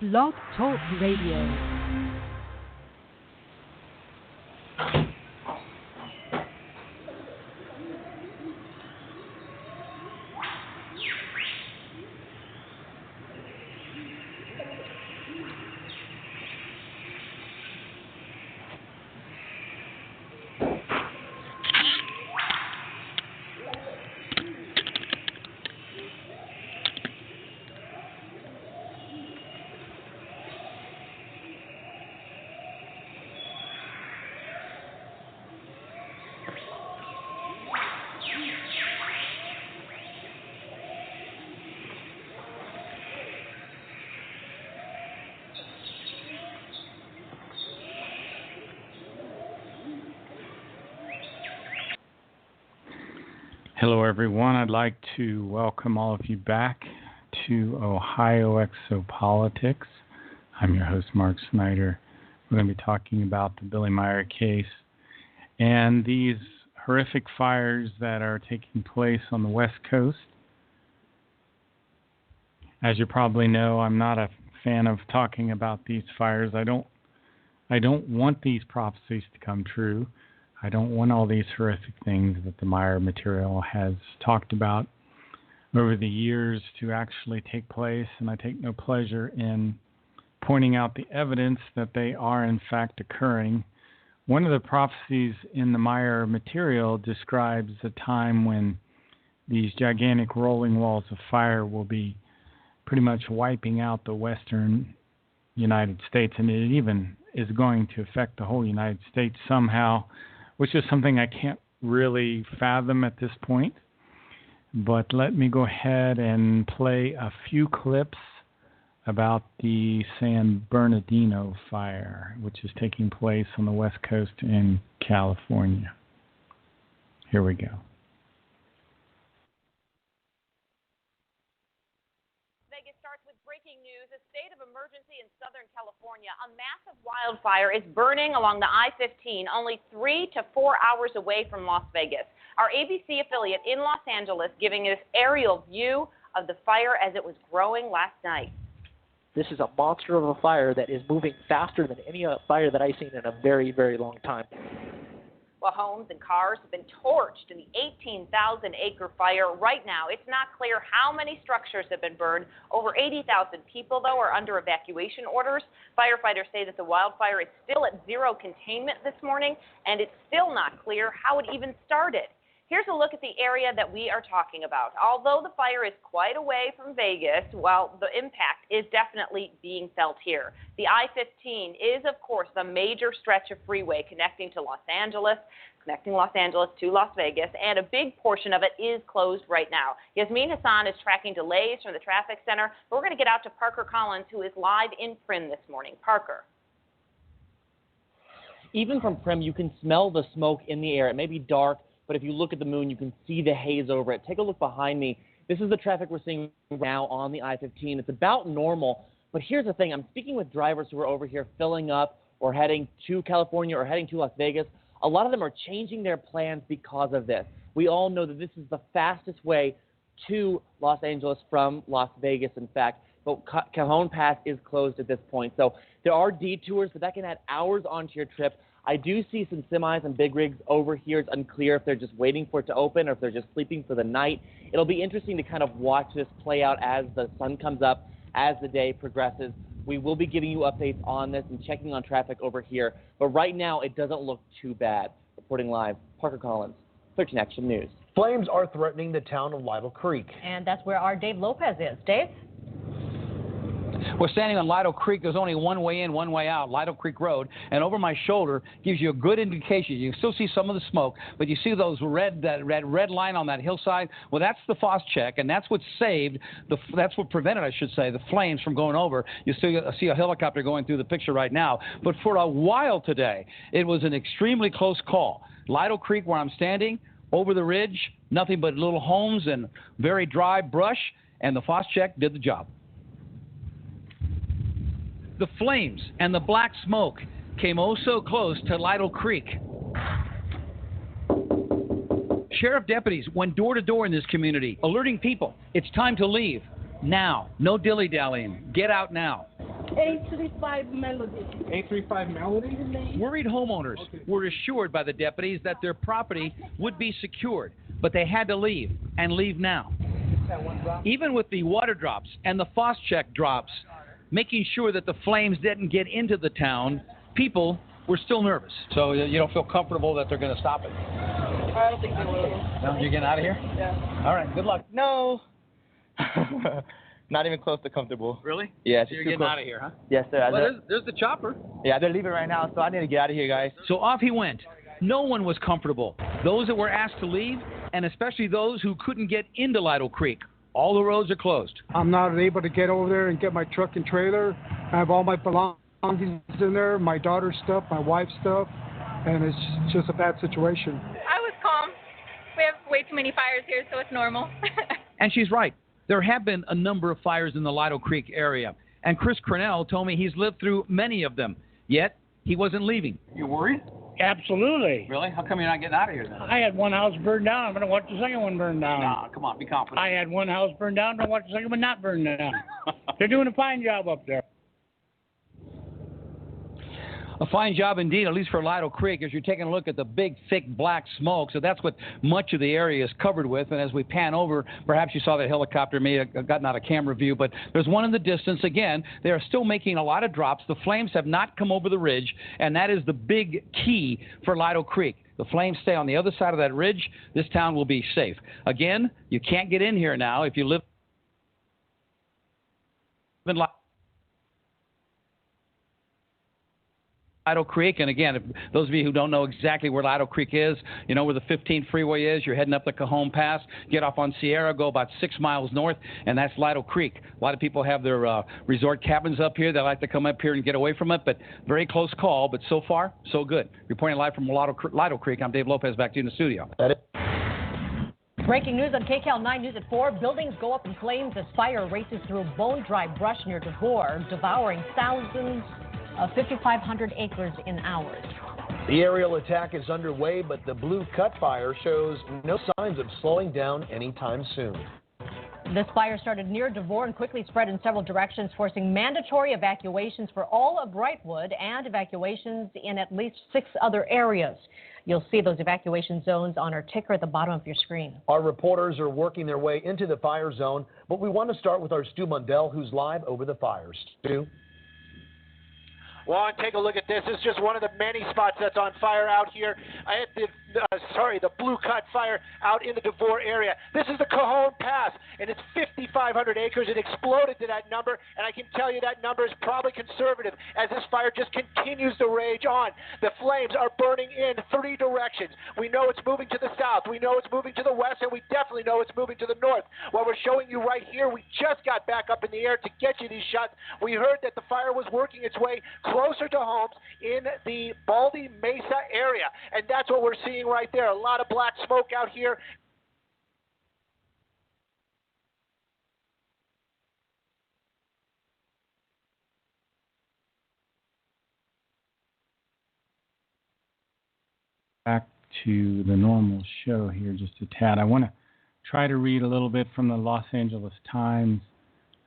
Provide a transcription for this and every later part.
Blog Talk Radio. Hello, everyone. I'd like to welcome all of you back to Ohio Exopolitics. I'm your host, Mark Snyder. We're going to be talking about the Billy Meier case and these horrific fires that are taking place on the West Coast. As you probably know, I'm not a fan of talking about these fires. I don't want these prophecies to come true. I don't want all these horrific things that the Meier Material has talked about over the years to actually take place, and I take no pleasure in pointing out the evidence that they are in fact occurring. One of the prophecies in the Meier Material describes a time when these gigantic rolling walls of fire will be pretty much wiping out the western United States, and it even is going to affect the whole United States somehow, which is something I can't really fathom at this point. But let me go ahead and play a few clips about the San Bernardino fire, which is taking place on the West Coast in California. Here we go. Breaking news, a state of emergency in Southern California. A massive wildfire is burning along the I-15, only 3 to 4 hours away from Las Vegas. Our ABC affiliate in Los Angeles giving us aerial view of the fire as it was growing last night. This is a monster of a fire that is moving faster than any fire that I've seen in a very, very long time. Well, homes and cars have been torched in the 18,000-acre fire. Right now, it's not clear how many structures have been burned. Over 80,000 people, though, are under evacuation orders. Firefighters say that the wildfire is still at zero containment this morning, and it's still not clear how it even started. Here's a look at the area that we are talking about. Although the fire is quite away from Vegas, well, the impact is definitely being felt here. The I-15 is, of course, the major stretch of freeway connecting Los Angeles to Las Vegas, and a big portion of it is closed right now. Yasmin Hassan is tracking delays from the traffic center, but we're going to get out to Parker Collins, who is live in Prim this morning. Parker. Even from Prim, you can smell the smoke in the air. It may be dark, but if you look at the moon, you can see the haze over it. Take a look behind me. This is the traffic we're seeing now on the I-15. It's about normal, but here's the thing. I'm speaking with drivers who are over here filling up or heading to California or heading to Las Vegas. A lot of them are changing their plans because of this. We all know that this is the fastest way to Los Angeles from Las Vegas, in fact, but Cajon Pass is closed at this point. So there are detours, but that can add hours onto your trip. I do see some semis and big rigs over here. It's unclear if they're just waiting for it to open or if they're just sleeping for the night. It'll be interesting to kind of watch this play out as the sun comes up, as the day progresses. We will be giving you updates on this and checking on traffic over here. But right now, it doesn't look too bad. Reporting live, Parker Collins, 13 Action News. Flames are threatening the town of Lytle Creek. And that's where our Dave Lopez is. Dave? We're standing on Lytle Creek. There's only one way in, one way out, Lytle Creek Road. And over my shoulder gives you a good indication. You can still see some of the smoke, but you see those red line on that hillside? Well, that's the Phos-Chek, and that's what saved, that's what prevented, I should say, the flames from going over. You still see a helicopter going through the picture right now. But for a while today, it was an extremely close call. Lytle Creek, where I'm standing, over the ridge, nothing but little homes and very dry brush, and the Phos-Chek did the job. The flames and the black smoke came oh so close to Lytle Creek. Sheriff deputies went door to door in this community, alerting people it's time to leave now. No dilly-dallying. Get out now. 835 Melody. 835 Melody? Worried homeowners were assured by the deputies that their property would be secured, but they had to leave, and leave now. Even with the water drops and the Phos-Check drops, making sure that the flames didn't get into the town, people were still nervous. So you don't feel comfortable that they're going to stop it? I don't think they will. No, you're getting out of here? Yeah. All right, good luck. No. Not even close to comfortable. Really? Yeah, so you're getting out of here, huh? Yes, sir. Well, there's the chopper. Yeah, they're leaving right now, so I need to get out of here, guys. So off he went. No one was comfortable. Those that were asked to leave, and especially those who couldn't get into Lytle Creek. All the roads are closed. I'm not able to get over there and get my truck and trailer. I have all my belongings in there, my daughter's stuff, my wife's stuff, and it's just a bad situation. I was calm. We have way too many fires here, so it's normal. And she's right. There have been a number of fires in the Lytle Creek area, and Chris Cornell told me he's lived through many of them, yet he wasn't leaving. You worried? Absolutely. Really? How come you're not getting out of here then? I had one house burned down. I'm going to watch the second one burn down. No, come on, be confident. I had one house burned down. I'm going to watch the second one not burn down. They're doing a fine job up there. A fine job indeed, at least for Lytle Creek, as you're taking a look at the big, thick, black smoke. So that's what much of the area is covered with. And as we pan over, perhaps you saw that helicopter may have gotten out of camera view, but there's one in the distance. Again, they are still making a lot of drops. The flames have not come over the ridge, and that is the big key for Lytle Creek. The flames stay on the other side of that ridge. This town will be safe. Again, you can't get in here now if you live in Lytle Creek. And again, if those of you who don't know exactly where Lytle Creek is, you know where the 15 freeway is. You're heading up the Cajon Pass, get off on Sierra, go about 6 miles north, and that's Lytle Creek. A lot of people have their resort cabins up here. They like to come up here and get away from it, but very close call. But so far, so good. Reporting live from Lytle Creek, I'm Dave Lopez, back to you in the studio. Breaking news on KCAL 9 News at 4. Buildings go up in flames as fire races through bone-dry brush near Devore, devouring thousands of 5,500 acres in hours. The aerial attack is underway, but the Blue Cut fire shows no signs of slowing down anytime soon. This fire started near Devore and quickly spread in several directions, forcing mandatory evacuations for all of Brightwood and evacuations in at least 6 other areas. You'll see those evacuation zones on our ticker at the bottom of your screen. Our reporters are working their way into the fire zone, but we want to start with our Stu Mundell, who's live over the fires. Stu? Well, and take a look at this. This is just one of the many spots that's on fire out here at the Blue Cut fire out in the Devore area. This is the Cajon Pass, and it's 5,500 acres. It exploded to that number, and I can tell you that number is probably conservative as this fire just continues to rage on. The flames are burning in 3 directions. We know it's moving to the south. We know it's moving to the west, and we definitely know it's moving to the north. What we're showing you right here, we just got back up in the air to get you these shots. We heard that the fire was working its way closer to homes in the Baldy Mesa area, and that's what we're seeing right there. A lot of black smoke out here. Back to the normal show here just a tad. I want to try to read a little bit from the Los Angeles Times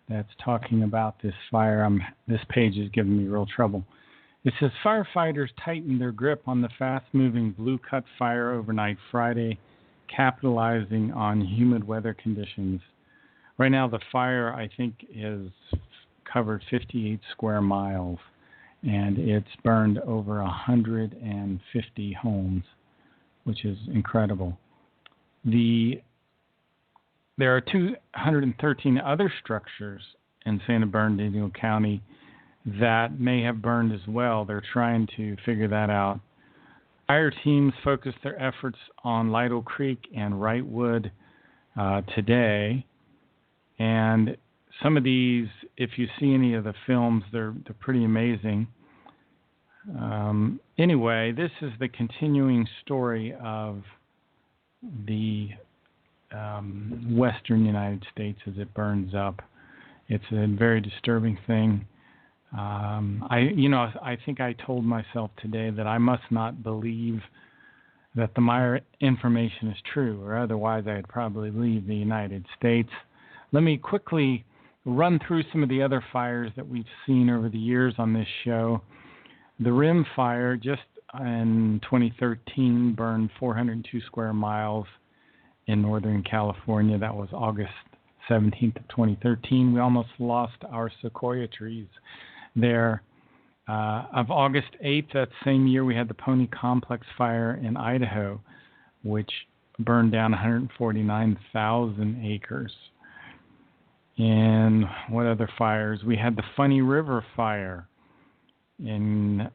that's talking about this fire. This page is giving me real trouble. It says firefighters tightened their grip on the fast-moving Blue Cut fire overnight Friday, capitalizing on humid weather conditions. Right now, the fire, I think, has covered 58 square miles, and it's burned over 150 homes, which is incredible. There are 213 other structures in San Bernardino County that may have burned as well. They're trying to figure that out. Fire teams focused their efforts on Lytle Creek and Wrightwood today. And some of these, if you see any of the films, they're pretty amazing. Anyway, this is the continuing story of the western United States as it burns up. It's a very disturbing thing. I think I told myself today that I must not believe that the Meier information is true, or otherwise I'd probably leave the United States. Let me quickly run through some of the other fires that we've seen over the years on this show. The Rim Fire, just in 2013, burned 402 square miles in Northern California. That was August 17th of 2013. We almost lost our sequoia trees there. Of August 8th, that same year, we had the Pony Complex Fire in Idaho, which burned down 149,000 acres. And what other fires? We had the Funny River Fire in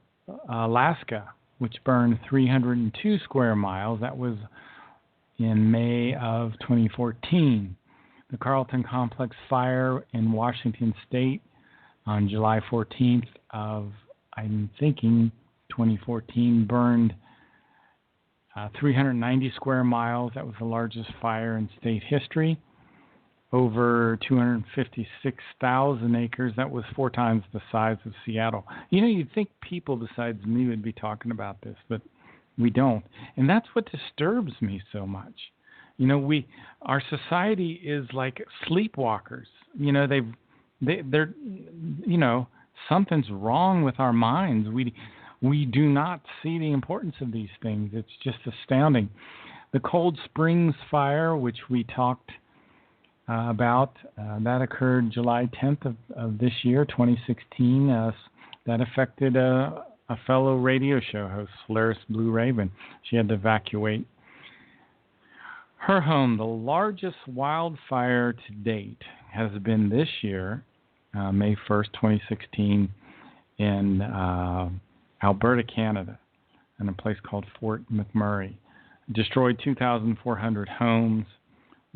Alaska, which burned 302 square miles. That was in May of 2014. The Carlton Complex Fire in Washington State on July 14th of, I'm thinking, 2014, burned 390 square miles. That was the largest fire in state history. Over 256,000 acres. That was 4 times the size of Seattle. You know, you'd think people besides me would be talking about this, but we don't. And that's what disturbs me so much. You know, our society is like sleepwalkers. You know, they're you know, something's wrong with our minds. We do not see the importance of these things. It's just astounding. The Cold Springs Fire, which we talked about, that occurred July 10th of this year, 2016. That affected a fellow radio show host, Solaris Blue Raven. She had to evacuate her home. The largest wildfire to date has been this year, May 1st, 2016, in Alberta, Canada, in a place called Fort McMurray. Destroyed 2,400 homes,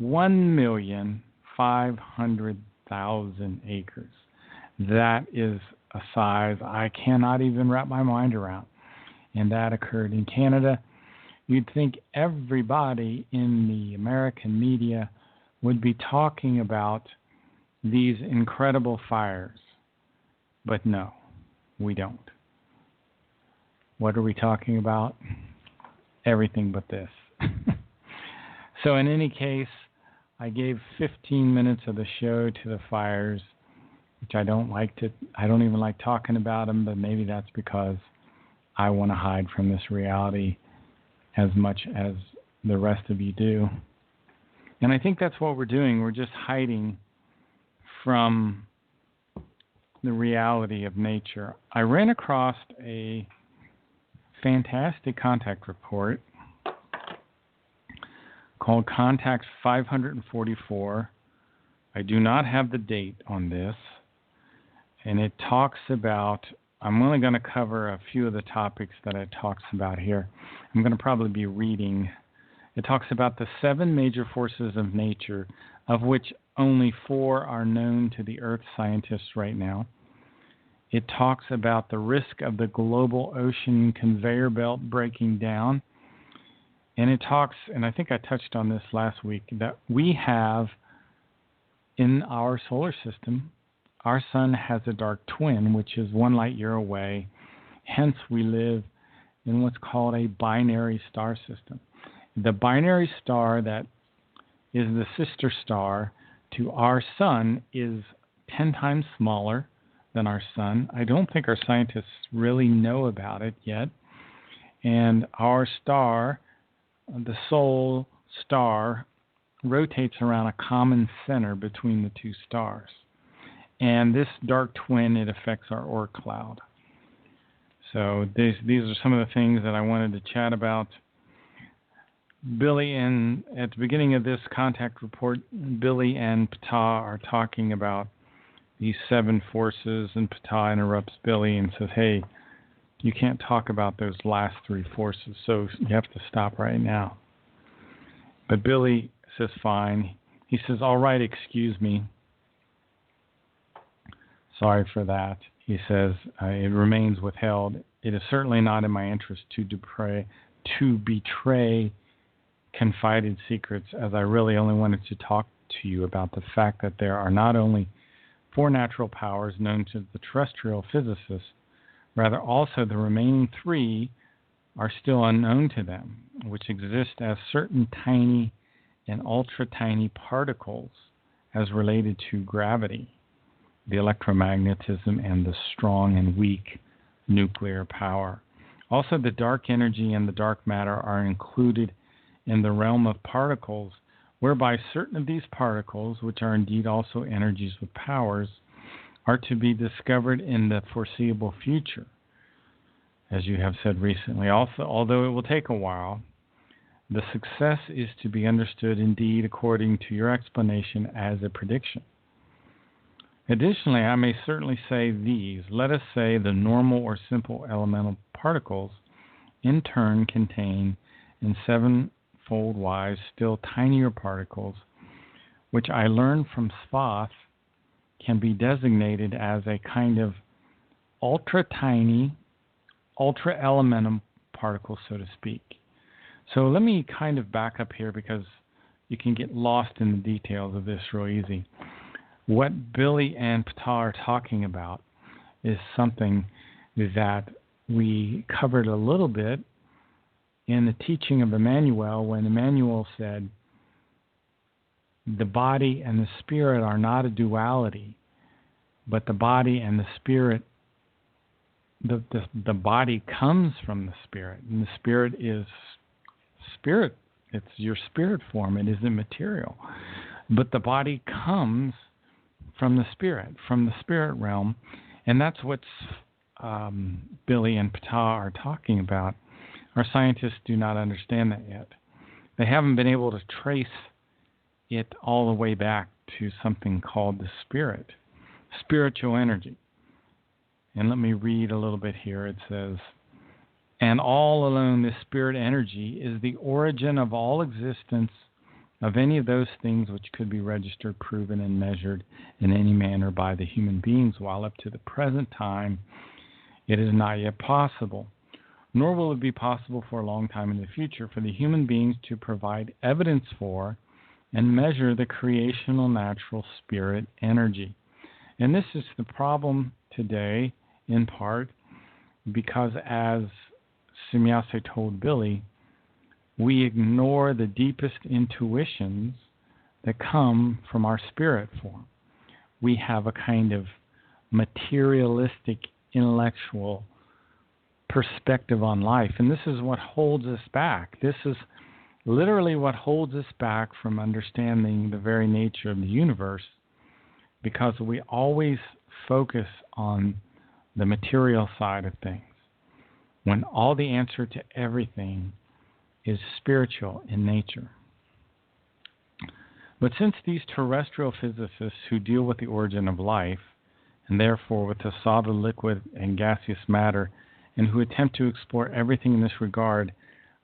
1,500,000 acres. That is a size I cannot even wrap my mind around. And that occurred in Canada. You'd think everybody in the American media would be talking about these incredible fires. But no, we don't. What are we talking about? Everything but this. So in any case, I gave 15 minutes of the show to the fires, which I don't even like talking about them, but maybe that's because I want to hide from this reality as much as the rest of you do. And I think that's what we're doing. We're just hiding from the reality of nature. I ran across a fantastic contact report called Contact 544. I do not have the date on this. And it talks about, I'm only going to cover a few of the topics that it talks about here. I'm going to probably be reading. It talks about the 7 major forces of nature, of which only 4 are known to the Earth scientists right now. It talks about the risk of the global ocean conveyor belt breaking down. And it talks, and I think I touched on this last week, that we have in our solar system, our sun has a dark twin, which is 1 light year away. Hence, we live in what's called a binary star system. The binary star that is the sister star to our sun is 10 times smaller than our sun. I don't think our scientists really know about it yet. And our star, the Sol star, rotates around a common center between the 2 stars. And this dark twin, it affects our Oort cloud. So these are some of the things that I wanted to chat about. Billy, and at the beginning of this contact report, Billy and Ptah are talking about these 7 forces, and Ptah interrupts Billy and says, hey, you can't talk about those last 3 forces, so you have to stop right now. But Billy says, fine. He says, all right, excuse me. Sorry for that. He says, it remains withheld. It is certainly not in my interest to betray confided secrets, as I really only wanted to talk to you about the fact that there are not only 4 natural powers known to the terrestrial physicists, rather also the remaining 3 are still unknown to them, which exist as certain tiny and ultra-tiny particles as related to gravity. the electromagnetism and the strong and weak nuclear power. Also, the dark energy and the dark matter are included in the realm of particles, whereby certain of these particles, which are indeed also energies with powers, are to be discovered in the foreseeable future, as you have said recently. Also, although it will take a while, the success is to be understood indeed according to your explanation as a prediction. Additionally, I may certainly say these. Let us say the normal or simple elemental particles in turn contain in sevenfold wise still tinier particles, which I learned from Spoth can be designated as a kind of ultra-tiny, ultra-elemental particle, so to speak. So let me kind of back up here because you can get lost in the details of this real easy. What Billy and Ptah are talking about is something that we covered a little bit in the teaching of Emmanuel, when Emmanuel said the body and the spirit are not a duality, but the body and the spirit, the body comes from the spirit, and the spirit is spirit. It's your spirit form. It isn't material. But the body comes from the spirit realm, and that's what Billy and Ptah are talking about. Our scientists do not understand that yet. They haven't been able to trace it all the way back to something called the spirit, spiritual energy. And let me read a little bit here. It says, and all alone this spirit energy is the origin of all existence of any of those things which could be registered, proven, and measured in any manner by the human beings, while up to the present time it is not yet possible, nor will it be possible for a long time in the future for the human beings to provide evidence for and measure the creational natural spirit energy. And this is the problem today, in part, because as Semyase told Billy, we ignore the deepest intuitions that come from our spirit form. We have a kind of materialistic, intellectual perspective on life, and this is what holds us back. This is literally what holds us back from understanding the very nature of the universe, because we always focus on the material side of things, when all the answer to everything is spiritual in nature. But since these terrestrial physicists who deal with the origin of life, and therefore with the solid, liquid, and gaseous matter, and who attempt to explore everything in this regard,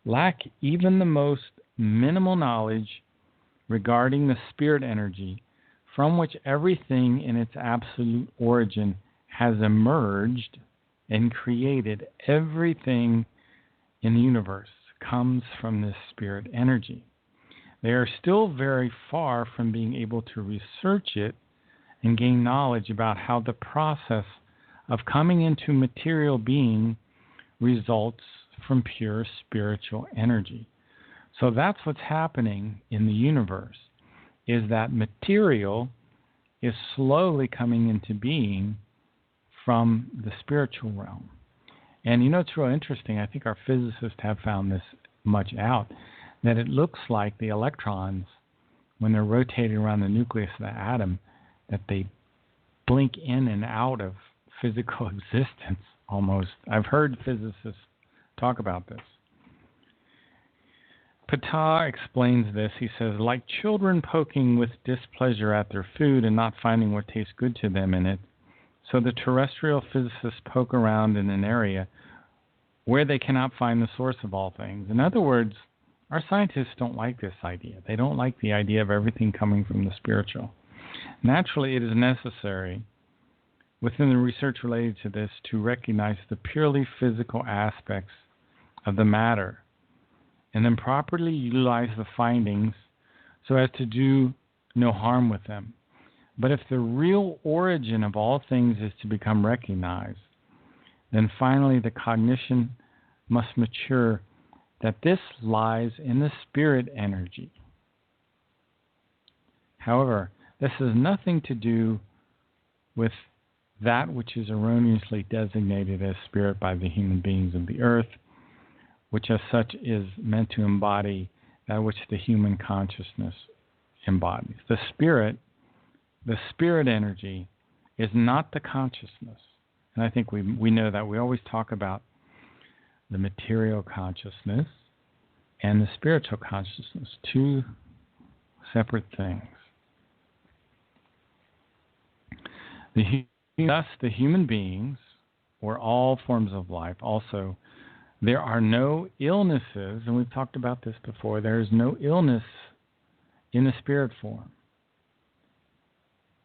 lack even the most minimal knowledge regarding the spirit energy from which everything in its absolute origin has emerged and created, everything in the universe comes from this spirit energy. They are still very far from being able to research it and gain knowledge about how the process of coming into material being results from pure spiritual energy. So that's what's happening in the universe, is that material is slowly coming into being from the spiritual realm. And you know, it's real interesting. I think our physicists have found this much out, that it looks like the electrons, when they're rotating around the nucleus of the atom, that they blink in and out of physical existence almost. I've heard physicists talk about this. Ptah explains this. He says, like children poking with displeasure at their food and not finding what tastes good to them in it, so the terrestrial physicists poke around in an area where they cannot find the source of all things. In other words, our scientists don't like this idea. They don't like the idea of everything coming from the spiritual. Naturally, it is necessary within the research related to this to recognize the purely physical aspects of the matter and then properly utilize the findings so as to do no harm with them. But if the real origin of all things is to become recognized, then finally the cognition must mature that this lies in the spirit energy. However, this has nothing to do with that which is erroneously designated as spirit by the human beings of the earth, which as such is meant to embody that which the human consciousness embodies. The spirit energy is not the consciousness. And I think we know that. We always talk about the material consciousness and the spiritual consciousness, two separate things. Thus, the human beings, or all forms of life, also, there are no illnesses, and we've talked about this before, there is no illness in the spirit form.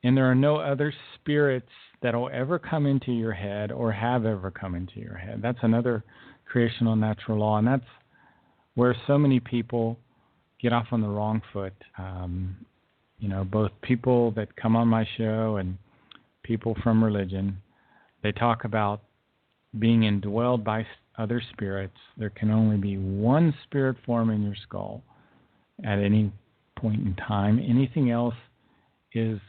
And there are no other spirits that will ever come into your head or have ever come into your head. That's another creational natural law, and that's where so many people get off on the wrong foot. Both people that come on my show and people from religion, they talk about being indwelled by other spirits. There can only be one spirit form in your skull at any point in time. Anything else is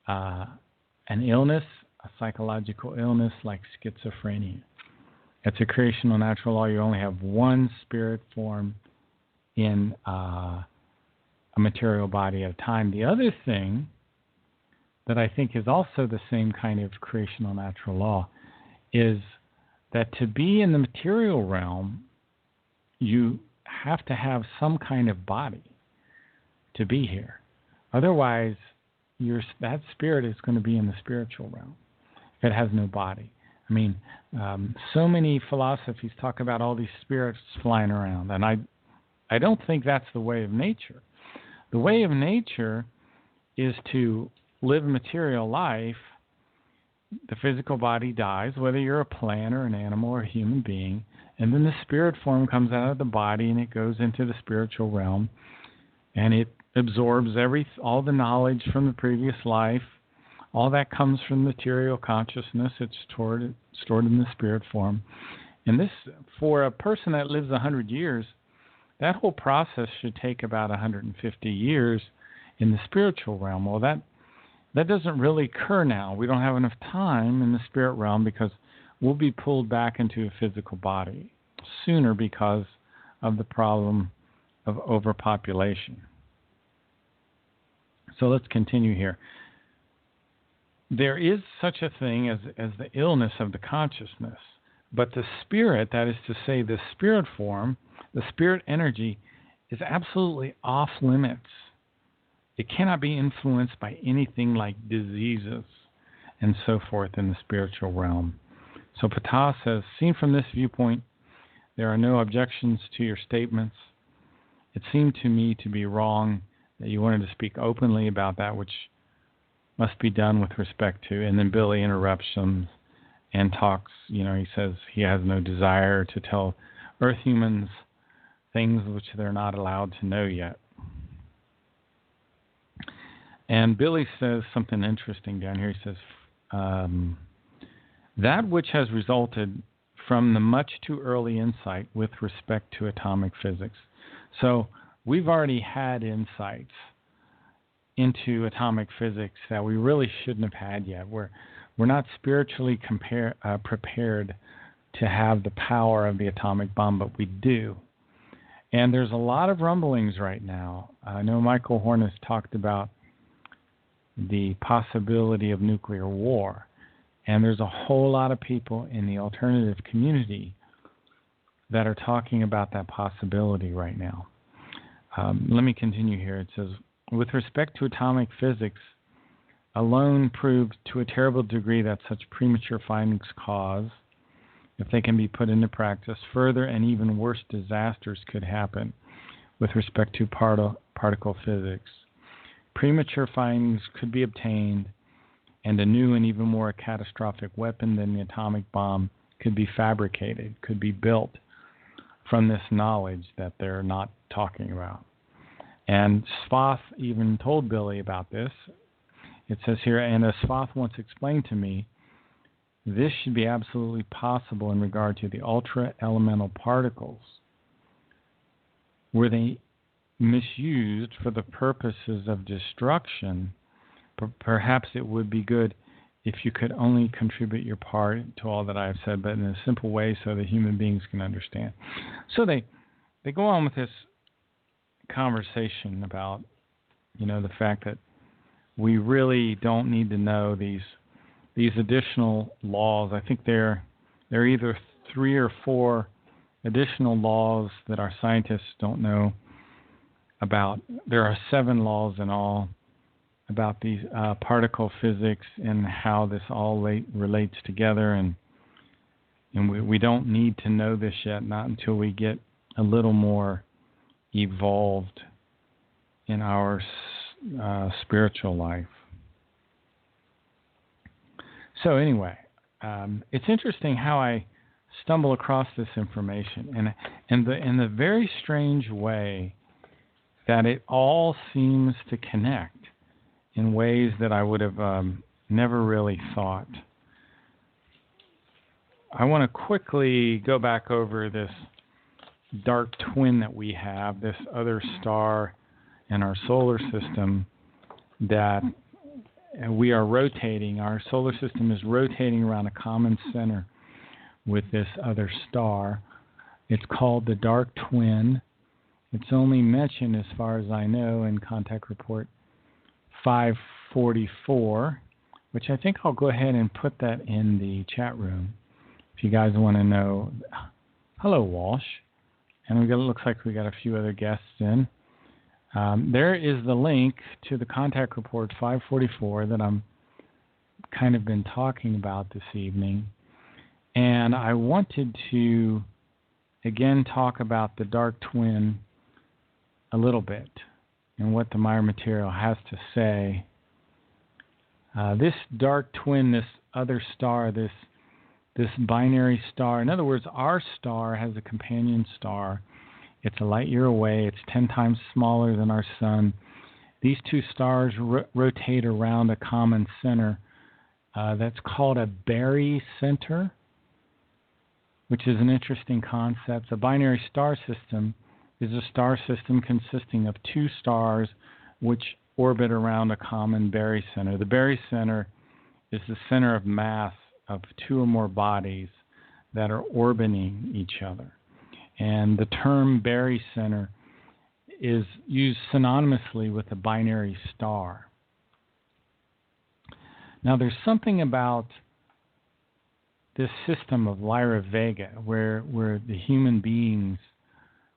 an illness, a psychological illness like schizophrenia. It's a creational natural law. You only have one spirit form in a material body at a time. The other thing that I think is also the same kind of creational natural law is that to be in the material realm, you have to have some kind of body to be here. Otherwise, that spirit is going to be in the spiritual realm. It has no body. I mean, so many philosophies talk about all these spirits flying around, and I don't think that's the way of nature. The way of nature is to live a material life. The physical body dies, whether you're a plant or an animal or a human being, and then the spirit form comes out of the body and it goes into the spiritual realm, and it absorbs all the knowledge from the previous life. All that comes from material consciousness. It's stored in the spirit form. And this, for a person that lives 100 years, that whole process should take about 150 years in the spiritual realm. Well, that doesn't really occur now. We don't have enough time in the spirit realm because we'll be pulled back into a physical body sooner because of the problem of overpopulation. So let's continue here. There is such a thing as the illness of the consciousness, but the spirit, that is to say the spirit form, the spirit energy, is absolutely off limits. It cannot be influenced by anything like diseases and so forth in the spiritual realm. So Ptah says, seen from this viewpoint, there are no objections to your statements. It seemed to me to be wrong that you wanted to speak openly about that which must be done with respect to. And then Billy interrupts him and talks, he says he has no desire to tell Earth humans things which they're not allowed to know yet. And Billy says something interesting down here. He says, that which has resulted from the much too early insight with respect to atomic physics. So we've already had insights into atomic physics that we really shouldn't have had yet. We're not spiritually prepared to have the power of the atomic bomb, but we do. And there's a lot of rumblings right now. I know Michael Horn has talked about the possibility of nuclear war, and there's a whole lot of people in the alternative community that are talking about that possibility right now. Let me continue here. It says, with respect to atomic physics, alone proved to a terrible degree that such premature findings cause, if they can be put into practice, further and even worse disasters could happen with respect to particle physics. Premature findings could be obtained, and a new and even more catastrophic weapon than the atomic bomb could be fabricated, could be built from this knowledge that they're not talking about. And Svath even told Billy about this. It says here, and as Svath once explained to me, this should be absolutely possible in regard to the ultra-elemental particles. Were they misused for the purposes of destruction, perhaps it would be good if you could only contribute your part to all that I have said, but in a simple way so that human beings can understand. So they go on with this conversation about, the fact that we really don't need to know these additional laws. I think there are either 3 or 4 additional laws that our scientists don't know about. There are 7 laws in all about these particle physics and how this all relates together, and we don't need to know this yet, not until we get a little more evolved in our spiritual life. So anyway, it's interesting how I stumble across this information, and in the very strange way that it all seems to connect in ways that I would have never really thought. I want to quickly go back over this dark twin that we have, this other star in our solar system that we are rotating. Our solar system is rotating around a common center with this other star. It's called the dark twin. It's only mentioned, as far as I know, in Contact Report 544, which I think I'll go ahead and put that in the chat room if you guys want to know. Hello, Walsh. And it looks like we got a few other guests in. There is the link to the Contact Report 544 that I'm kind of been talking about this evening. And I wanted to, again, talk about the dark twin a little bit and what the Meier Material has to say. This dark twin, this other star, this binary star, in other words, our star has a companion star. It's a light year away. It's 10 times smaller than our sun. These two stars rotate around a common center that's called a barycenter, which is an interesting concept. A binary star system is a star system consisting of 2 stars which orbit around a common barycenter. The barycenter is the center of mass of 2 or more bodies that are orbiting each other. And the term barycenter is used synonymously with a binary star. Now, there's something about this system of Lyra Vega where the human beings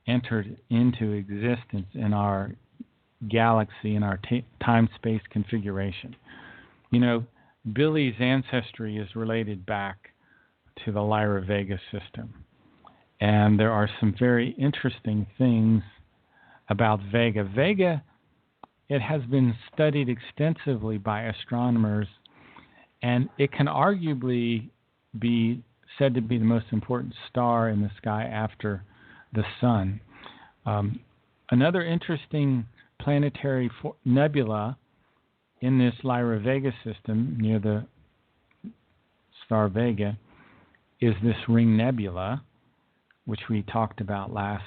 entered into existence in our galaxy, in our time-space configuration. Billy's ancestry is related back to the Lyra Vega system. And there are some very interesting things about Vega. Vega, it has been studied extensively by astronomers, and it can arguably be said to be the most important star in the sky after the sun. Another interesting planetary nebula in this Lyra Vega system, near the star Vega, is this Ring Nebula, which we talked about last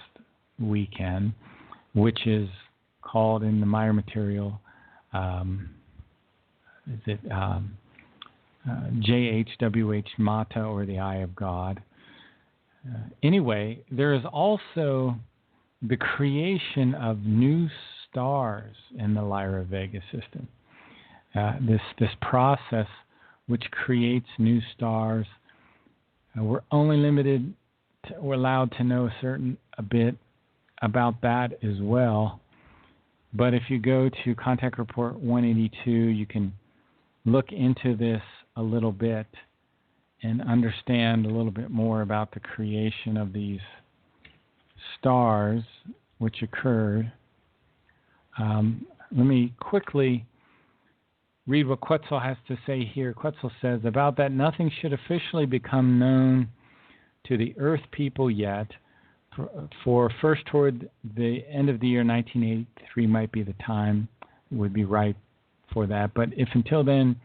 weekend, which is called in the Meier Material, JHWH Mata, or the Eye of God. Anyway, there is also the creation of new stars in the Lyra Vega system. This process which creates new stars, we're only we're allowed to know a bit about that as well. But if you go to Contact Report 182, you can look into this a little bit and understand a little bit more about the creation of these stars which occurred. Let me quickly read what Quetzal has to say here. Quetzal says, about that, nothing should officially become known to the Earth people yet, for first toward the end of the year 1983 might be the time, would be right for that. But if until then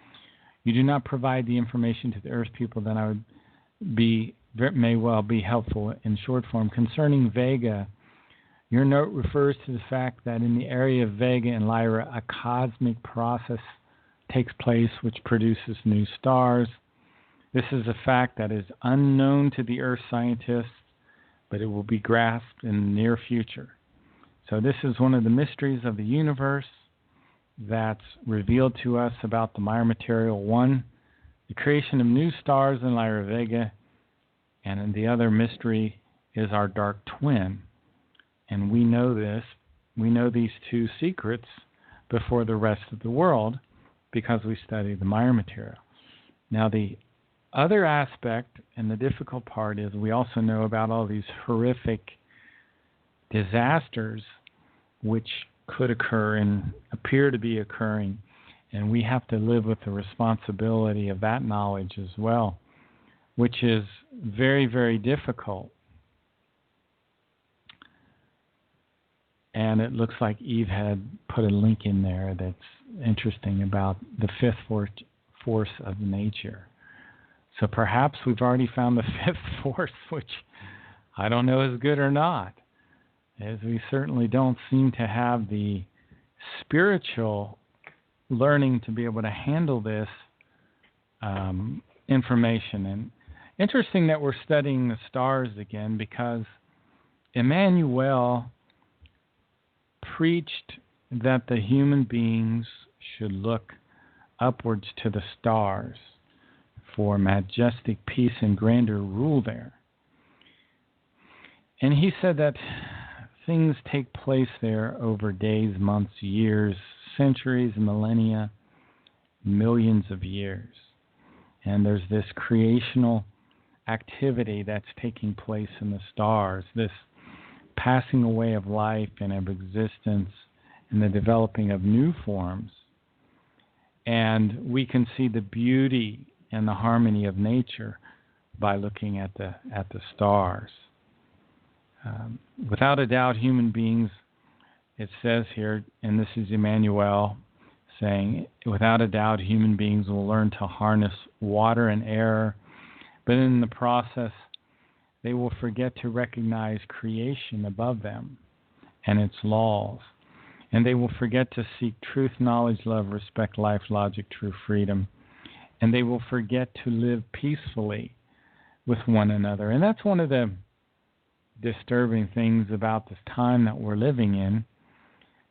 you do not provide the information to the Earth people, then I would may well be helpful in short form. Concerning Vega, your note refers to the fact that in the area of Vega and Lyra, a cosmic process takes place, which produces new stars. This is a fact that is unknown to the Earth scientists, but it will be grasped in the near future. So this is one of the mysteries of the universe that's revealed to us about the Meier Material. One, the creation of new stars in Lyra Vega, and the other mystery is our dark twin. And we know this. We know these two secrets before the rest of the world because we study the Meier Material. Now, the other aspect and the difficult part is we also know about all these horrific disasters which could occur and appear to be occurring, and we have to live with the responsibility of that knowledge as well, which is very, very difficult. And it looks like Eve had put a link in there that's interesting about the fifth force of nature. So perhaps we've already found the fifth force, which I don't know is good or not, as we certainly don't seem to have the spiritual learning to be able to handle this information. And interesting that we're studying the stars again, because Emmanuel preached that the human beings should look upwards to the stars for majestic peace and grandeur rule there. And he said that things take place there over days, months, years, centuries, millennia, millions of years. And there's this creational activity that's taking place in the stars, this passing away of life and of existence and the developing of new forms. And we can see the beauty and the harmony of nature by looking at the stars. Without a doubt, human beings, it says here, and this is Emmanuel saying, without a doubt, human beings will learn to harness water and air, but in the process, they will forget to recognize creation above them and its laws. And they will forget to seek truth, knowledge, love, respect, life, logic, true freedom. And they will forget to live peacefully with one another. And that's one of the disturbing things about this time that we're living in,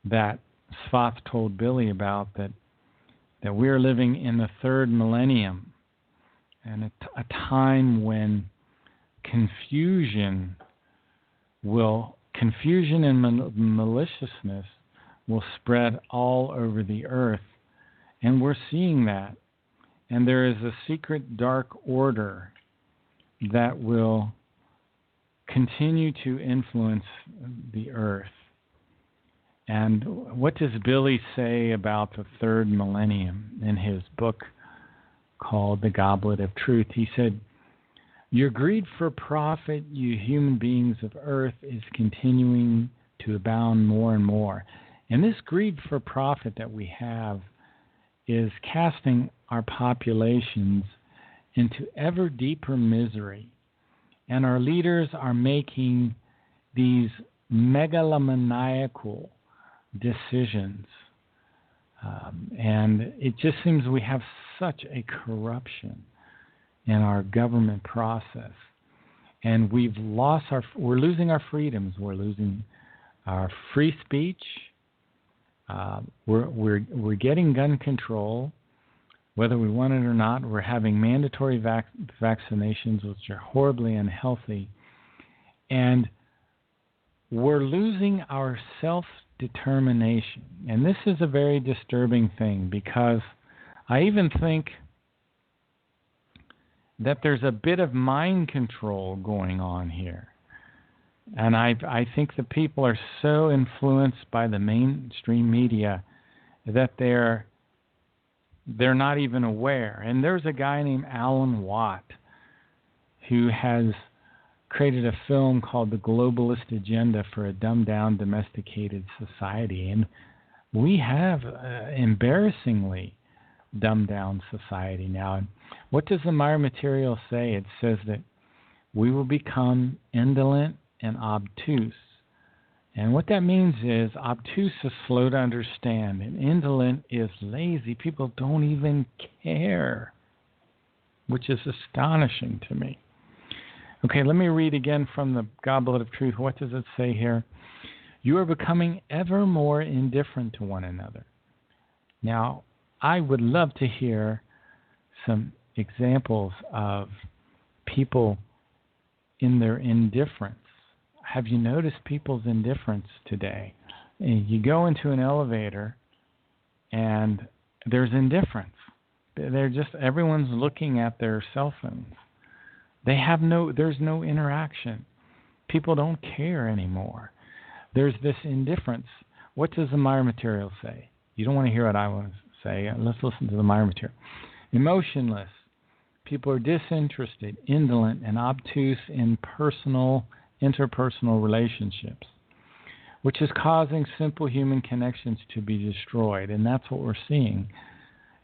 that Svath told Billy about, that we're living in the Third Millennium, and a time when confusion and maliciousness will spread all over the earth. And we're seeing that. And there is a secret dark order that will continue to influence the earth. And what does Billy say about the Third Millennium in his book called The Goblet of Truth? He said, "Your greed for profit, you human beings of earth, is continuing to abound more and more." And this greed for profit that we have is casting our populations into ever deeper misery. And our leaders are making these megalomaniacal decisions. And it just seems we have such a corruption in our government process. And we're losing our freedoms. We're losing our free speech. We're getting gun control, whether we want it or not. We're having mandatory vaccinations, which are horribly unhealthy. And we're losing our self-determination. And this is a very disturbing thing, because I even think that there's a bit of mind control going on here. And I think the people are so influenced by the mainstream media that they're not even aware. And there's a guy named Alan Watt who has created a film called The Globalist Agenda for a Dumbed-Down, Domesticated Society. And we have embarrassingly dumbed-down society now. And what does the Meier Material say? It says that we will become indolent and obtuse And what that means is obtuse is slow to understand, and indolent is lazy. People don't even care, which is astonishing to me. Okay, let me read again from the Goblet of Truth. What does it say here? You are becoming ever more indifferent to one another. Now, I would love to hear some examples of people in their indifference. Have you noticed people's indifference today? You go into an elevator and there's indifference. They're just, everyone's looking at their cell phones. There's no interaction. People don't care anymore. There's this indifference. What does the Meier Material say? You don't want to hear what I want to say. Let's listen to the Meier Material. Emotionless. People are disinterested, indolent, and obtuse in interpersonal relationships, which is causing simple human connections to be destroyed, and that's what we're seeing.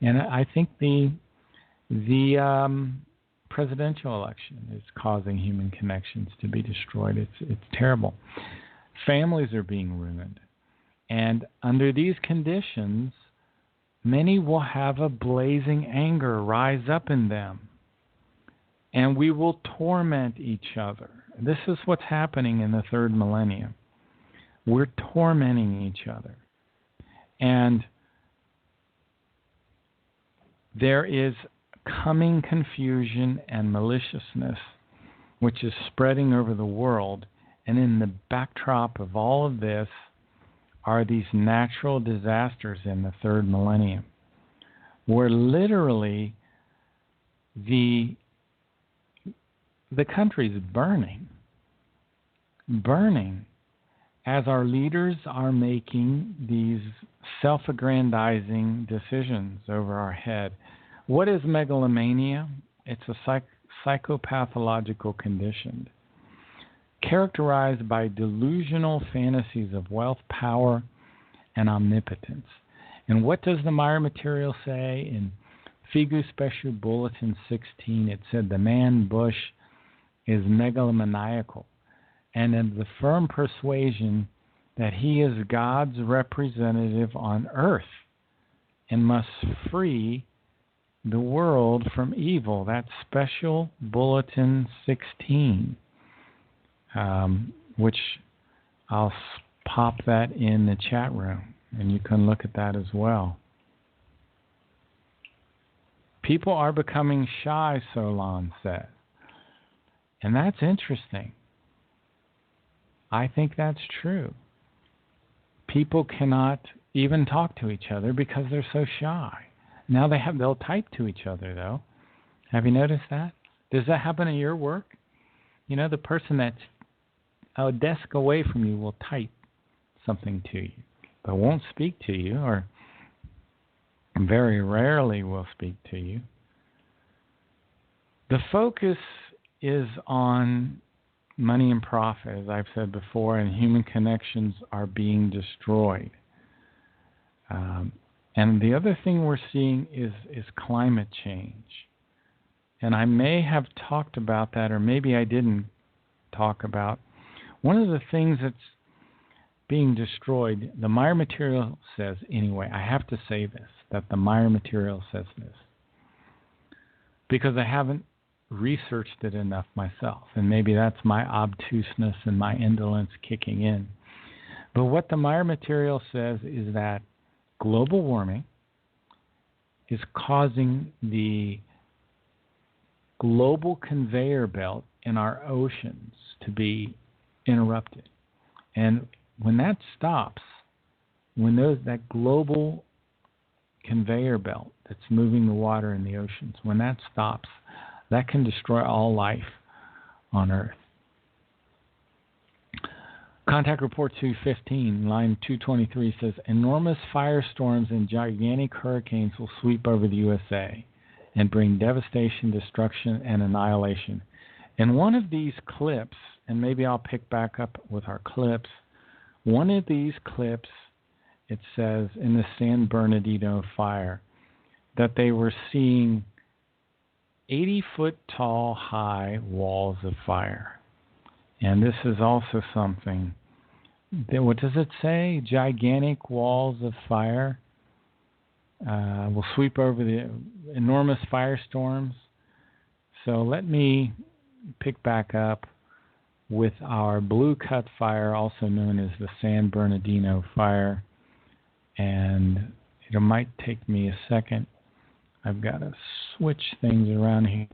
And I think the presidential election is causing human connections to be destroyed. It's terrible. Families are being ruined, and under these conditions, many will have a blazing anger rise up in them, and we will torment each other. This is what's happening in the Third Millennium. We're tormenting each other. And there is coming confusion and maliciousness, which is spreading over the world. And in the backdrop of all of this are these natural disasters in the Third Millennium, where literally the country's burning as our leaders are making these self-aggrandizing decisions over our head. What is megalomania? It's a psychopathological condition characterized by delusional fantasies of wealth, power, and omnipotence. And what does the Meier Material say? In Figu Special Bulletin 16, it said the man Bush is megalomaniacal and in the firm persuasion that he is God's representative on earth and must free the world from evil. That's Special Bulletin 16, which I'll pop that in the chat room, and you can look at that as well. People are becoming shy, Solon says. And that's interesting. I think that's true. People cannot even talk to each other because they're so shy. Now they'll type to each other, though. Have you noticed that? Does that happen at your work? You know, the person that's a desk away from you will type something to you, but won't speak to you, or very rarely will speak to you. The focus is on money and profit, as I've said before, and human connections are being destroyed. And the other thing we're seeing is climate change. And I may have talked about that, or maybe I didn't talk about. One of the things that's being destroyed, the Meier Material says, anyway, I have to say this, that the Meier Material says this, because I haven't researched it enough myself, and maybe that's my obtuseness and my indolence kicking in. But what the Meier Material says is that global warming is causing the global conveyor belt in our oceans to be interrupted. And when that stops, when that global conveyor belt that's moving the water in the oceans, when that stops, that can destroy all life on Earth. Contact Report 215, line 223 says, enormous firestorms and gigantic hurricanes will sweep over the USA and bring devastation, destruction, and annihilation. In one of these clips, and maybe I'll pick back up with our clips, one of these clips, it says in the San Bernardino fire that they were seeing 80-foot tall high walls of fire. And this is also something what does it say? Gigantic walls of fire will sweep over the enormous firestorms. So let me pick back up with our blue cut fire, also known as the San Bernardino fire. And it might take me a second. I've got to switch things around here.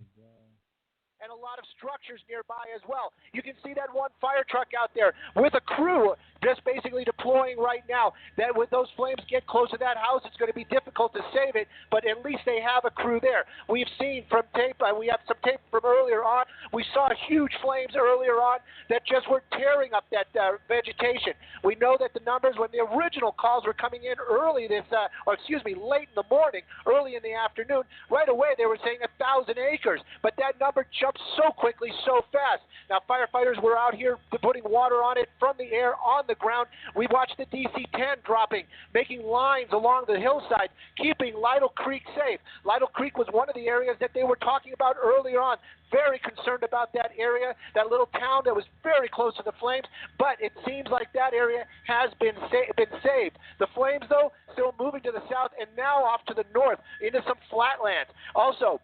And a lot of structures nearby as well. You can see that one fire truck out there with a crew just basically deploying right now. That when those flames get close to that house, it's going to be difficult to save it, but at least they have a crew there. We've seen from tape, we have some tape from earlier on, we saw huge flames earlier on that just were tearing up that vegetation. We know that the numbers, when the original calls were coming in late in the morning, early in the afternoon, right away they were saying 1,000 acres, but that number jumped so quickly, so fast. Now firefighters were out here putting water on it from the air on the ground. We watched the DC-10 dropping, making lines along the hillside, keeping Lytle Creek safe. Lytle Creek was one of the areas that they were talking about earlier on. Very concerned about that area, that little town that was very close to the flames, but it seems like that area has been saved. The flames, though, still moving to the south and now off to the north into some flatlands. Also,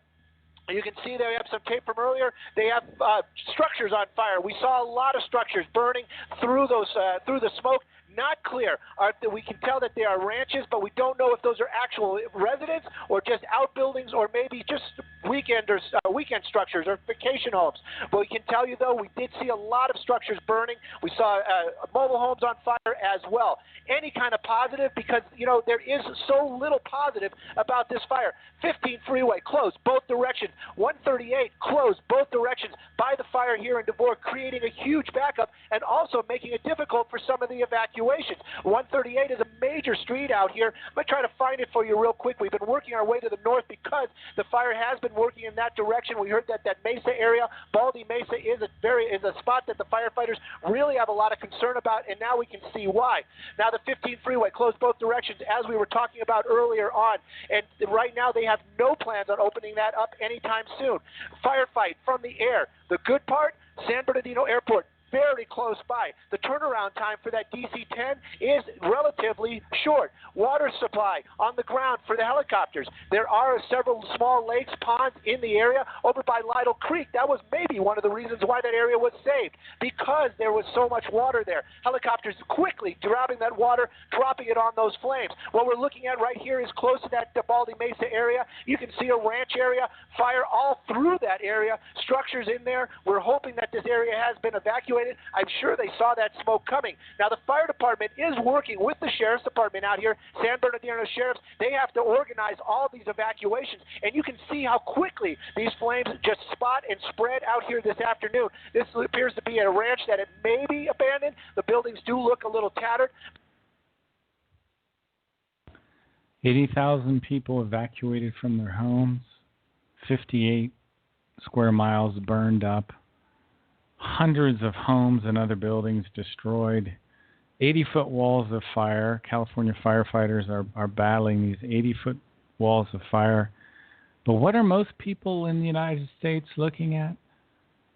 you can see they have some tape from earlier. They have structures on fire. We saw a lot of structures burning through the smoke. Not clear. We can tell that they are ranches, but we don't know if those are actual residents or just outbuildings or maybe just weekend structures or vacation homes. But we can tell you, though, we did see a lot of structures burning. We saw mobile homes on fire as well. Any kind of positive, because, there is so little positive about this fire. 15 freeway closed both directions. 138 closed both directions by the fire here in DeVore, creating a huge backup and also making it difficult for some of the evacuations. 138 is a major street out here. I'm going to try to find it for you real quick. We've been working our way to the north because the fire has been working in that direction. We heard that Mesa area, Baldy Mesa, is a spot that the firefighters really have a lot of concern about, and now we can see why. Now the 15 freeway closed both directions, as we were talking about earlier on, and right now they have no plans on opening that up anytime soon. Firefight from the air. The good part, San Bernardino Airport, very close by. The turnaround time for that DC-10 is relatively short. Water supply on the ground for the helicopters. There are several small lakes, ponds in the area over by Lytle Creek. That was maybe one of the reasons why that area was saved, because there was so much water there. Helicopters quickly grabbing that water, dropping it on those flames. What we're looking at right here is close to that Baldy Mesa area. You can see a ranch area, fire all through that area, structures in there. We're hoping that this area has been evacuated. I'm sure they saw that smoke coming. Now, the fire department is working with the sheriff's department out here, San Bernardino sheriffs. They have to organize all these evacuations, and you can see how quickly these flames just spot and spread out here this afternoon. This appears to be a ranch that it may be abandoned. The buildings do look a little tattered. 80,000 people evacuated from their homes, 58 square miles burned up, hundreds of homes and other buildings destroyed, 80-foot walls of fire. California firefighters are battling these 80-foot walls of fire. But what are most people in the United States looking at?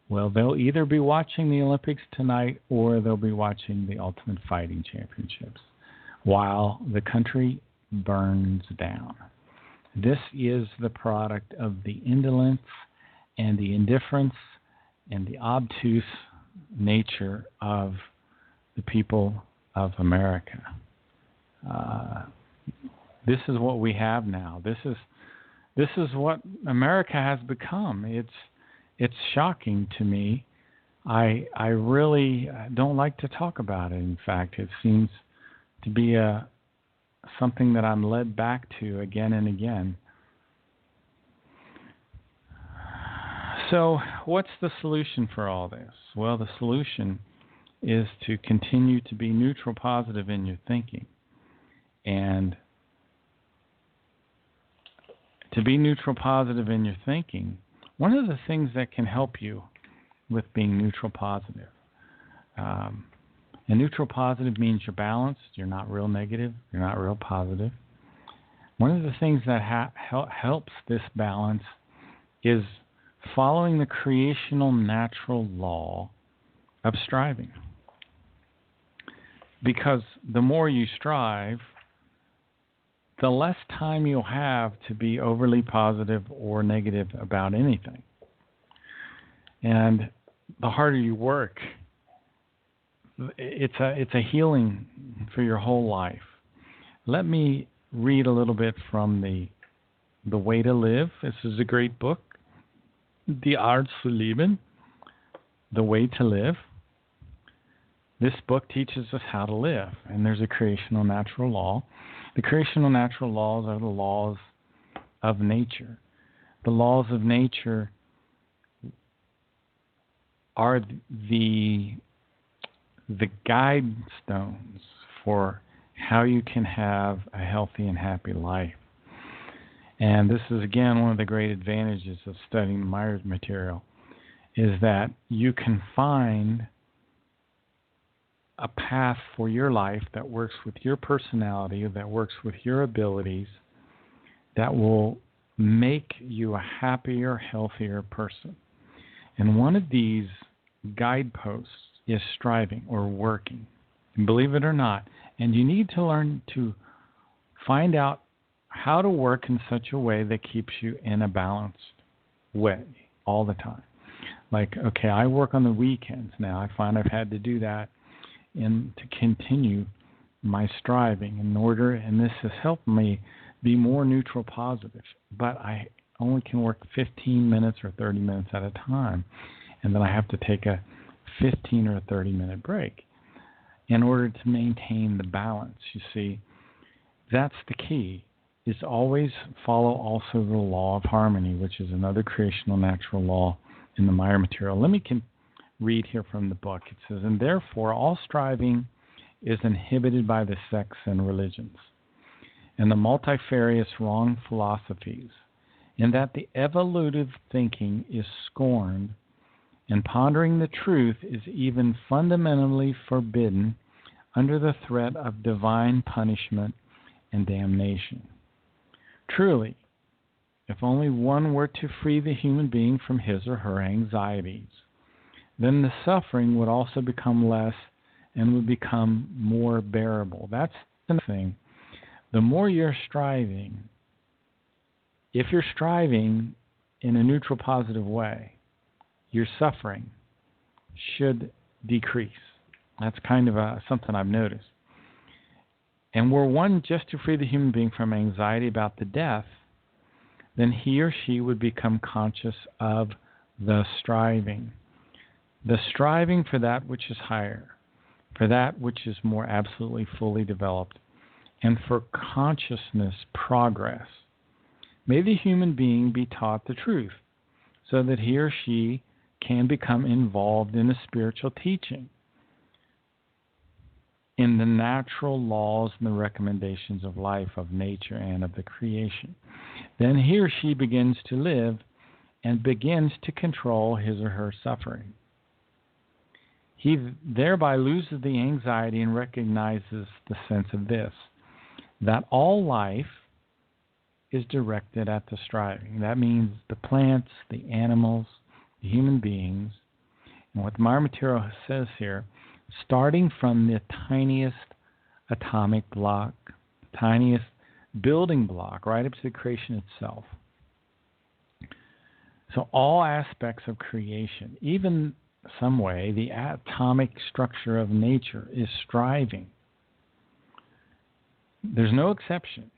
Well, they'll either be watching the Olympics tonight or they'll be watching the Ultimate Fighting Championships while the country burns down. This is the product of the indolence and the indifference and the obtuse nature of the people of America. This is what we have now. This is what America has become. It's shocking to me. I really don't like to talk about it. In fact, it seems to be something that I'm led back to again and again. So what's the solution for all this? Well, the solution is to continue to be neutral positive in your thinking. And to be neutral positive in your thinking, one of the things that can help you with being neutral positive, and neutral positive means you're balanced, you're not real negative, you're not real positive. One of the things that helps this balance is following the creational natural law of striving. Because the more you strive, the less time you'll have to be overly positive or negative about anything. And the harder you work, it's a healing for your whole life. Let me read a little bit from the Way to Live. This is a great book, Die Art zu Leben, The Way to Live. This book teaches us how to live, and there's a creational natural law. The creational natural laws are the laws of nature. The laws of nature are the guide stones for how you can have a healthy and happy life. And this is, again, one of the great advantages of studying Meier Material, is that you can find a path for your life that works with your personality, that works with your abilities, that will make you a happier, healthier person. And one of these guideposts is striving or working. And believe it or not, and you need to learn to find out how to work in such a way that keeps you in a balanced way all the time. Like, okay, I work on the weekends now. I find I've had to do that and to continue my striving in order, and this has helped me be more neutral positive. But I only can work 15 minutes or 30 minutes at a time, and then I have to take a 15 or 30-minute break in order to maintain the balance. You see, that's the key, is always follow also the law of harmony, which is another creational natural law in the Meier Material. Let me read here from the book. It says, and therefore all striving is inhibited by the sects and religions and the multifarious wrong philosophies, in that the evolutive thinking is scorned and pondering the truth is even fundamentally forbidden under the threat of divine punishment and damnation. Truly, if only one were to free the human being from his or her anxieties, then the suffering would also become less and would become more bearable. That's the thing. The more you're striving, if you're striving in a neutral, positive way, your suffering should decrease. That's kind of something I've noticed. And were one just to free the human being from anxiety about the death, then he or she would become conscious of the striving. The striving for that which is higher, for that which is more absolutely fully developed, and for consciousness progress. May the human being be taught the truth, so that he or she can become involved in a spiritual teaching, in the natural laws and the recommendations of life, of nature, and of the creation. Then he or she begins to live and begins to control his or her suffering. He thereby loses the anxiety and recognizes the sense of this, that all life is directed at the striving. That means the plants, the animals, the human beings. And what the Meier Material says here, starting from the tiniest atomic block, tiniest building block, right up to the creation itself. So all aspects of creation, even some way, the atomic structure of nature is striving. There's no exception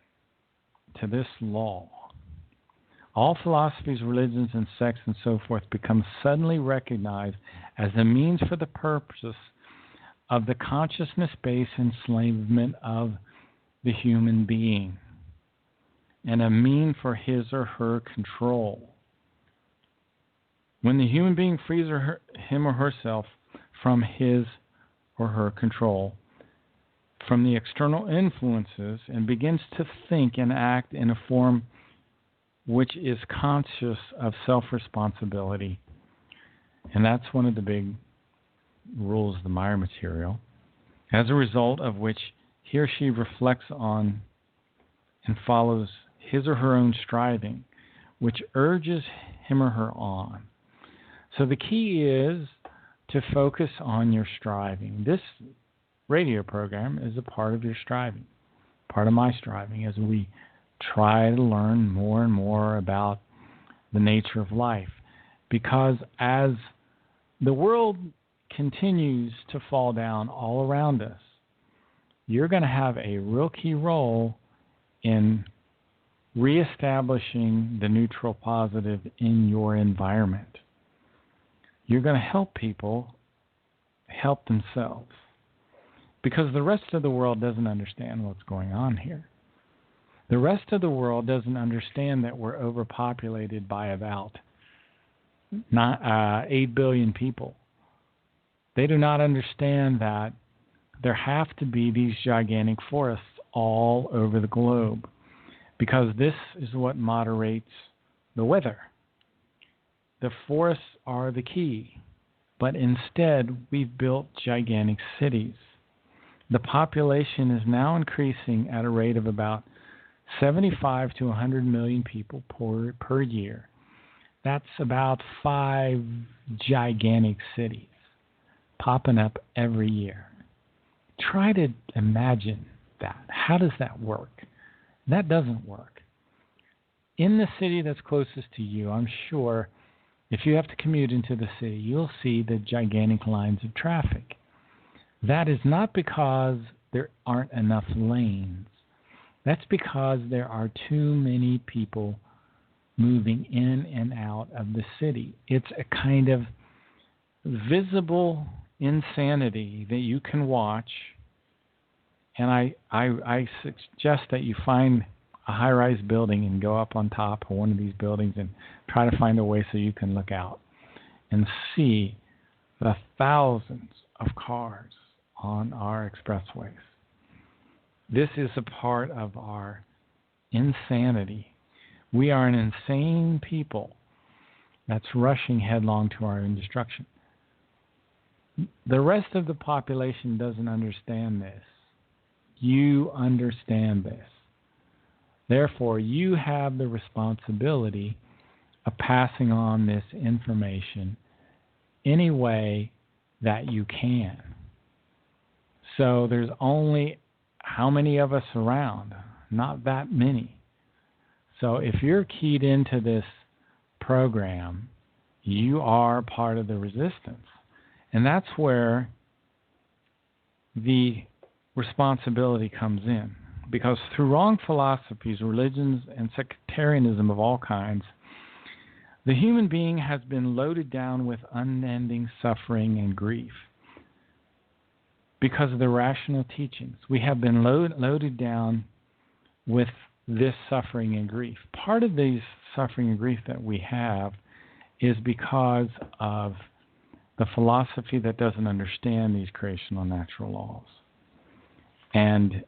to this law. All philosophies, religions, and sects and so forth become suddenly recognized as a means for the purpose of the consciousness-based enslavement of the human being and a mean for his or her control. When the human being frees him or herself from his or her control, from the external influences, and begins to think and act in a form which is conscious of self-responsibility, and that's one of the big rules of the Meier Material, as a result of which he or she reflects on and follows his or her own striving, which urges him or her on. So the key is to focus on your striving. This radio program is a part of your striving, part of my striving, as we try to learn more and more about the nature of life. Because as the world continues to fall down all around us, you're going to have a real key role in reestablishing the neutral positive in your environment. You're going to help people help themselves, because the rest of the world doesn't understand what's going on here. The rest of the world doesn't understand that we're overpopulated by about 8 billion people. They do not understand that there have to be these gigantic forests all over the globe, because this is what moderates the weather. The forests are the key, but instead we've built gigantic cities. The population is now increasing at a rate of about 75 to 100 million people per year. That's about 5 gigantic cities popping up every year. Try to imagine that. How does that work? That doesn't work. In the city that's closest to you, I'm sure if you have to commute into the city, you'll see the gigantic lines of traffic. That is not because there aren't enough lanes. That's because there are too many people moving in and out of the city. It's a kind of visible insanity that you can watch. And I suggest that you find a high-rise building and go up on top of one of these buildings and try to find a way so you can look out and see the thousands of cars on our expressways. This is a part of our insanity. We are an insane people that's rushing headlong to our own destruction. The rest of the population doesn't understand this. You understand this. Therefore, you have the responsibility of passing on this information any way that you can. So there's only how many of us around? Not that many. So if you're keyed into this program, you are part of the resistance. And that's where the responsibility comes in. Because through wrong philosophies, religions, and sectarianism of all kinds, the human being has been loaded down with unending suffering and grief. Because of the rational teachings, we have been loaded down with this suffering and grief. Part of these suffering and grief that we have is because of the philosophy that doesn't understand these creational natural laws. And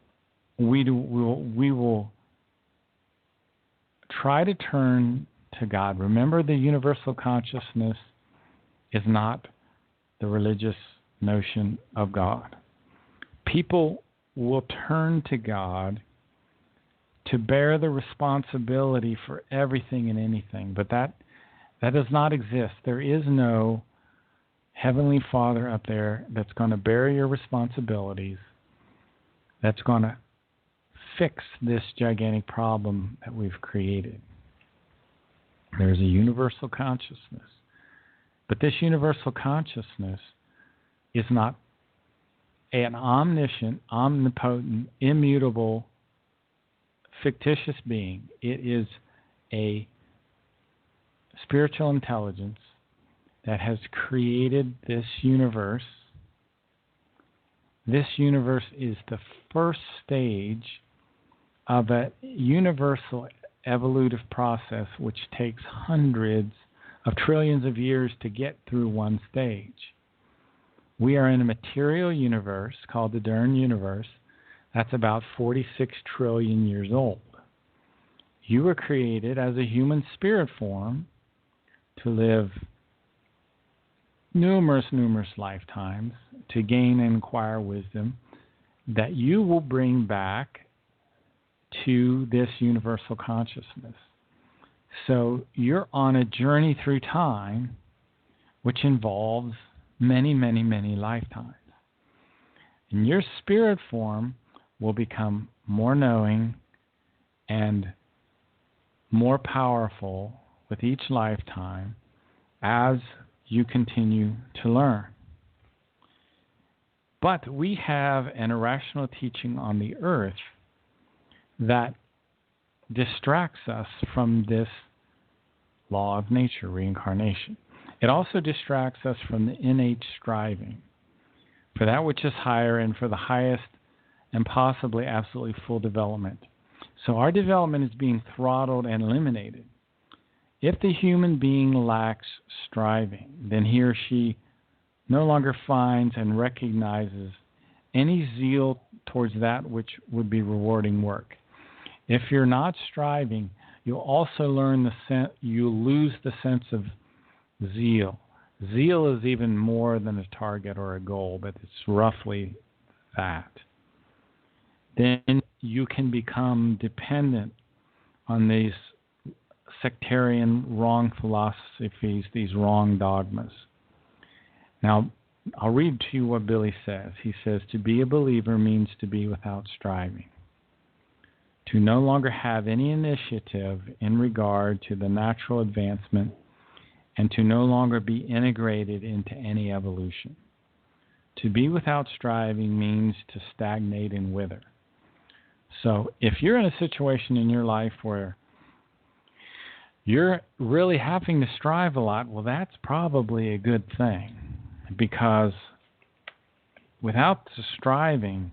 we will try to turn to God. Remember, the universal consciousness is not the religious notion of God. People will turn to God to bear the responsibility for everything and anything, but that does not exist. There is no Heavenly Father up there that's going to bear your responsibilities, that's going to fix this gigantic problem that we've created. There's a universal consciousness. But this universal consciousness is not an omniscient, omnipotent, immutable, fictitious being. It is a spiritual intelligence that has created this universe. This universe is the first stage of a universal evolutive process which takes hundreds of trillions of years to get through one stage. We are in a material universe called the Dern universe that's about 46 trillion years old. You were created as a human spirit form to live numerous lifetimes to gain and acquire wisdom that you will bring back to this universal consciousness. So you're on a journey through time which involves many lifetimes. And your spirit form will become more knowing and more powerful with each lifetime as you continue to learn. But we have an irrational teaching on the earth that distracts us from this law of nature, reincarnation. It also distracts us from the innate striving for that which is higher and for the highest and possibly absolutely full development. So our development is being throttled and eliminated. If the human being lacks striving, then he or she no longer finds and recognizes any zeal towards that which would be rewarding work. If you're not striving, you'll also you'll lose the sense of zeal. Zeal is even more than a target or a goal, but it's roughly that. Then you can become dependent on these sectarian wrong philosophies, these wrong dogmas. Now, I'll read to you what Billy says. He says, to be a believer means to be without striving, to no longer have any initiative in regard to the natural advancement, and to no longer be integrated into any evolution. To be without striving means to stagnate and wither. So if you're in a situation in your life where you're really having to strive a lot, well, that's probably a good thing, because without the striving,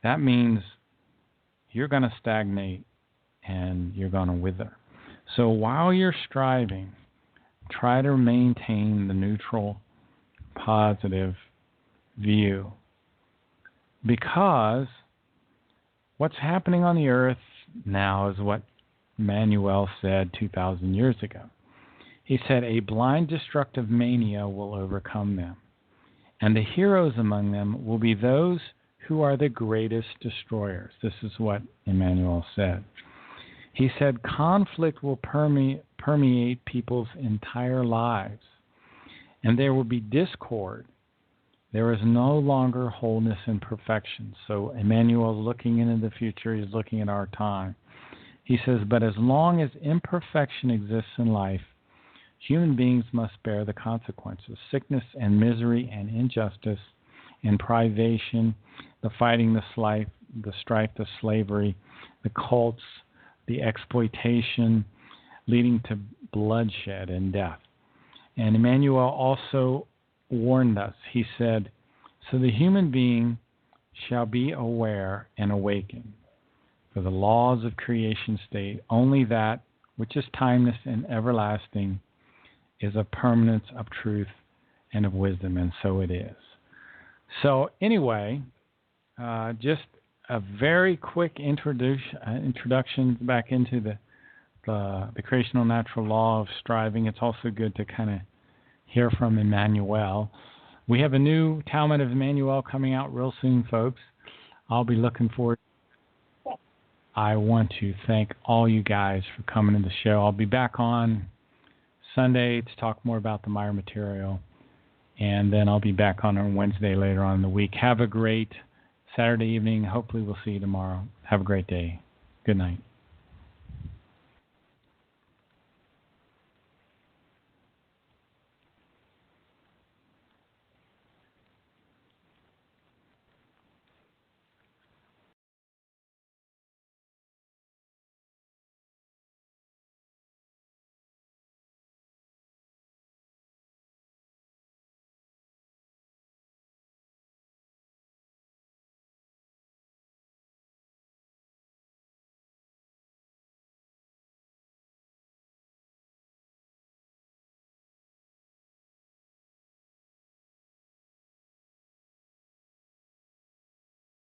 that means you're going to stagnate and you're going to wither. So while you're striving, try to maintain the neutral, positive view, because what's happening on the earth now is what Manuel said 2,000 years ago. He said, a blind destructive mania will overcome them, and the heroes among them will be those who are the greatest destroyers. This is what Emmanuel said. He said, conflict will permeate people's entire lives, and there will be discord. There is no longer wholeness and perfection. So Emmanuel is looking into the future. He's looking at our time. He says, but as long as imperfection exists in life, human beings must bear the consequences. Sickness and misery and injustice and privation, the fighting, the strife, the slavery, the cults, the exploitation, leading to bloodshed and death. And Emmanuel also warned us. He said, so the human being shall be aware and awaken. For the laws of creation state, only that which is timeless and everlasting is a permanence of truth and of wisdom, and so it is. So anyway, just a very quick introduction back into the creational natural law of striving. It's also good to kind of hear from Emmanuel. We have a new Talmud of Emmanuel coming out real soon, folks. I'll be looking forward. I want to thank all you guys for coming to the show. I'll be back on Sunday to talk more about the Meier Material, and then I'll be back on Wednesday later on in the week. Have a great Saturday evening. Hopefully we'll see you tomorrow. Have a great day. Good night.